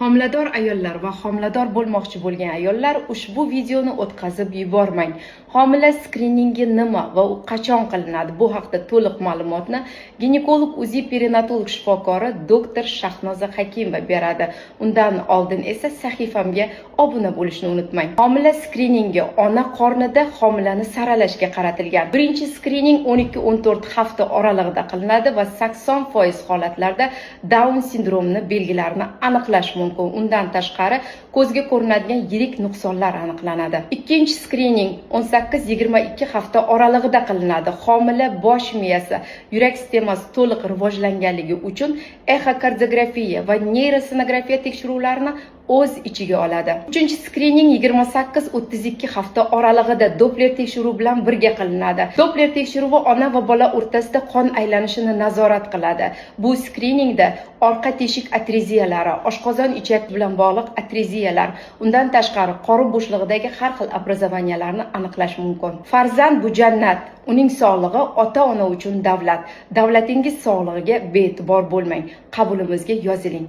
Homilador ayollar va homilador bo'lmoqchi bo'lgan ayollar ushbu videoni o'tkazib yubormang. Homila skriningi nima va u qachon qilinadi? Bu haqda to'liq ma'lumotni ginekolog uzi perinatolog shifokori doktor Shahnoza Hakimova beradi. Undan oldin esa sahifamga obuna bo'lishni unutmang. Homila skriningi ona qornida homilani saralashga qaratilgan. Birinchi skrining 12-14 hafta oralig'ida qilinadi va 80% holatlarda Down sindromining belgilarini aniqlash mumkin. Undan tashqari ko'zga ko'rinadigan yirik nuqsonlar aniqlanadi. Ikkinchi skrining 18-22 hafta oralig'ida qilinadi. Homila bosh miyasi, yurak sistemasi to'liq rivojlanganligi uchun exokardiografiya va neyrosinografiya tekshiruvlarini o'z ichiga oladi. Uchinchi skrining 28-32 hafta oralig'ida Doppler tekshiruvi bilan birga qilinadi. Doppler tekshiruvi ona va bola o'rtasida qon aylanishini nazorat qiladi. Bu skriningda orqa teshik atreziyalari, oshqozon ichak bilan bog'liq atreziyalar, undan tashqari qorin bo'shlig'idagi har xil obrazovaniyalarni aniqlash mumkin. Farzand bu jannat, uning sog'lig'i ota-ona uchun davlat. Davlatingiz sog'lig'iga bee'tibor bo'lmang. Qabulimizga yoziling.